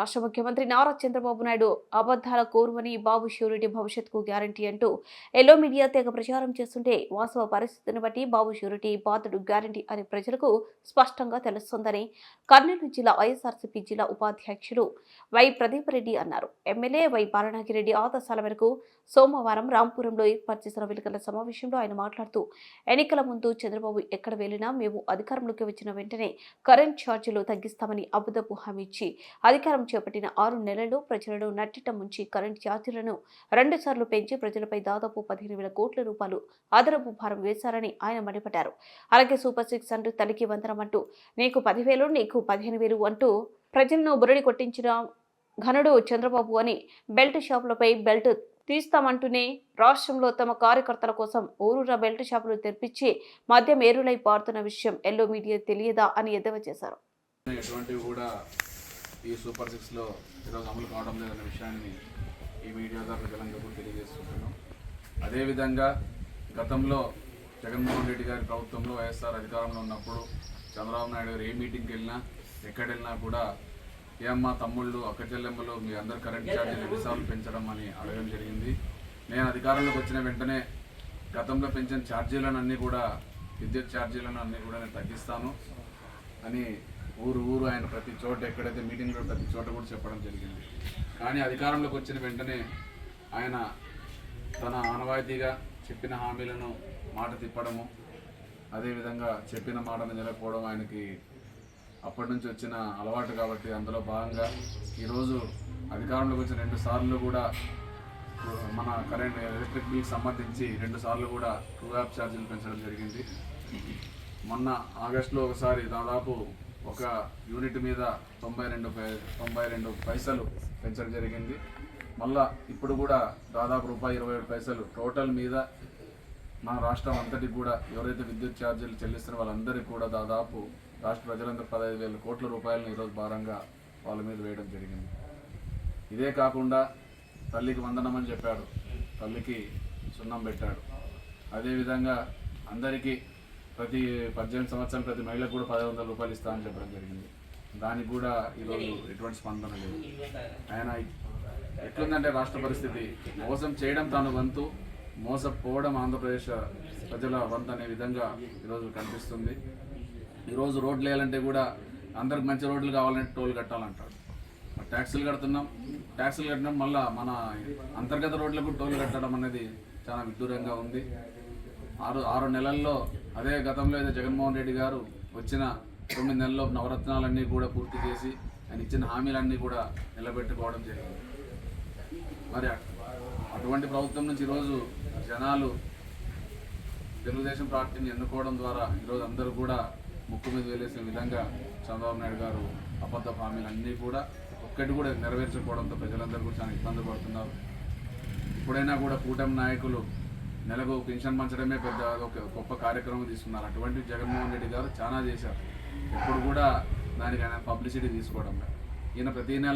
రాష్ట్ర ముఖ్యమంత్రి నారా చంద్రబాబు నాయుడు అబద్ధాల కోరువని బాబు ష్యూరిటీ భవిష్యత్తుకు గ్యారంటీ అంటూ ఎల్లో మీడియా తెగ ప్రచారం చేస్తుంటే వాస్తవ పరిస్థితిని బట్టి బాబు ష్యూరిటీ బాధుడు గ్యారంటీ అని ప్రజలకు స్పష్టంగా తెలుస్తోందని కర్నూలు జిల్లా వైఎస్ఆర్సీపీ జిల్లా ఉపాధ్యక్షుడు వై ప్రదీప్ రెడ్డి అన్నారు. ఎమ్మెల్యే వై బాలనాగిరెడ్డి ఆదేశాల మేరకు సోమవారం రాంపురంలో ఏర్పాటు చేసిన విలేకరుల సమావేశంలో ఆయన మాట్లాడుతూ ఎన్నికల ముందు చంద్రబాబు ఎక్కడ వెళ్లినా మేము అధికారంలోకి వచ్చిన వెంటనే కరెంట్ ఛార్జీలు తగ్గిస్తామని అబద్ధపు హామీ ఇచ్చి అధికారం చేపట్టిన 6 నెలల్లో ప్రజలను నట్టిట ముంచి కరెంట్ ఛార్జీలను 2 సార్లు పెంచి ప్రజలపై దాదాపు 15,000 కోట్ల రూపాయలు అదనపు భారం వేశారని ఆయన మండిపడ్డారు. అలాగే సూపర్ 6 అంటూ తల్లికి వందనం అంటూ నీకు 10,000 నీకు 15,000 అంటూ ప్రజలను బురడి కొట్టించిన ఘనుడు చంద్రబాబు అని బెల్ట్ షాపులపై బెల్ట్ తీస్తామంటూనే రాష్ట్రంలో తమ కార్యకర్తల కోసం ఊరూరా బెల్ట్ షాపులు తెరిపించి మద్యం ఏరులై పారుతున్న విషయం ఎల్లో మీడియా తెలియదా అని ఎద్దేవా చేశారు. ఎటువంటివి కూడా ఈ సూపర్ 6లో ఈరోజు అమలు కావడం లేదన్న విషయాన్ని ఈ మీడియా ద్వారా ప్రజలందరూ తెలియజేస్తున్నాం. అదేవిధంగా గతంలో జగన్మోహన్ రెడ్డి గారి ప్రభుత్వంలో వైఎస్ఆర్ అధికారంలో ఉన్నప్పుడు చంద్రబాబు నాయుడు గారు ఏ మీటింగ్కి వెళ్ళినా ఎక్కడ వెళ్ళినా కూడా ఏమ్మా తమ్ముళ్ళు అక్క చెల్లెమ్మలు మీ అందరు కరెంట్ ఛార్జీలు ఎన్నిసార్లు పెంచడం అని అడగడం జరిగింది. నేను అధికారంలోకి వచ్చిన వెంటనే గతంలో పెంచిన ఛార్జీలను అన్నీ కూడా విద్యుత్ ఛార్జీలను అన్నీ కూడా నేను తగ్గిస్తాను అని ఊరు ఆయన ప్రతి చోట ఎక్కడైతే మీటింగ్లో ప్రతి చోట కూడా చెప్పడం జరిగింది. కానీ అధికారంలోకి వచ్చిన వెంటనే ఆయన తన ఆనవాయితీగా చెప్పిన హామీలను మాట తిప్పడము, అదేవిధంగా చెప్పిన మాటను నిలకపోవడం ఆయనకి అప్పటి నుంచి వచ్చిన అలవాటు. కాబట్టి అందులో భాగంగా ఈరోజు అధికారంలోకి వచ్చిన 2 సార్లు కూడా మన కరెంట్ ఎలక్ట్రిక్ బిల్కి సంబంధించి 2 సార్లు కూడా ట్రూ యాప్ ఛార్జీలు పెంచడం జరిగింది. మొన్న ఆగస్టులో ఒకసారి దాదాపు ఒక యూనిట్ మీద 92 పైసలు పెంచడం జరిగింది. మళ్ళా ఇప్పుడు కూడా దాదాపు ₹27 టోటల్ మీద మన రాష్ట్రం అంతటికి కూడా ఎవరైతే విద్యుత్ ఛార్జీలు చెల్లిస్తున్నారో వాళ్ళందరికీ కూడా దాదాపు రాష్ట్ర ప్రజలందరూ 15,000 కోట్ల రూపాయలను ఈరోజు భారంగా వాళ్ళ మీద వేయడం జరిగింది. ఇదే కాకుండా తల్లికి వందనం అని చెప్పాడు, తల్లికి సున్నం పెట్టాడు. అదేవిధంగా అందరికీ ప్రతి 18 సంవత్సరాలు ప్రతి మహిళకు కూడా 1,500 రూపాయలు ఇస్తామని చెప్పడం జరిగింది. దానికి కూడా ఈరోజు ఎటువంటి స్పందన లేదు. ఆయన ఎట్లుందంటే రాష్ట్ర పరిస్థితి మోసం చేయడం తాను వంతు, మోసపోవడం ఆంధ్రప్రదేశ్ ప్రజల వంతు అనే విధంగా ఈరోజు కనిపిస్తుంది. ఈరోజు రోడ్లు వేయాలంటే కూడా అందరికి మంచి రోడ్లు కావాలంటే టోల్ కట్టాలంటాడు. ట్యాక్సులు కట్టినాం మళ్ళీ మన అంతర్గత రోడ్లకు టోల్ కట్టడం అనేది చాలా విడ్డూరంగా ఉంది. 6 నెలల్లో అదే గతంలో అయితే జగన్మోహన్ రెడ్డి గారు వచ్చిన 9 నెలల్లో నవరత్నాలన్నీ కూడా పూర్తి చేసి ఆయన ఇచ్చిన హామీలన్నీ కూడా నిలబెట్టుకోవడం జరిగింది. మరి అటువంటి ప్రభుత్వం నుంచి ఈరోజు జనాలు తెలుగుదేశం పార్టీని ఎన్నుకోవడం ద్వారా ఈరోజు అందరూ కూడా ముక్కు మీద వేలేసిన విధంగా చంద్రబాబు నాయుడు గారు అబద్ధ హామీలన్నీ కూడా ఒక్కటి కూడా నెరవేర్చకపోవడంతో ప్రజలందరూ కూడా చాలా ఇబ్బంది పడుతున్నారు. ఇప్పుడైనా కూడా కూటమి నాయకులు నెలకు పెన్షన్ పంచడమే పెద్ద ఒక గొప్ప కార్యక్రమం తీసుకున్నారు. అటువంటి జగన్మోహన్ రెడ్డి గారు చాలా చేశారు. ఎప్పుడు కూడా దానికి ఆయన పబ్లిసిటీ తీసుకోవడం. ఈయన ప్రతి నెల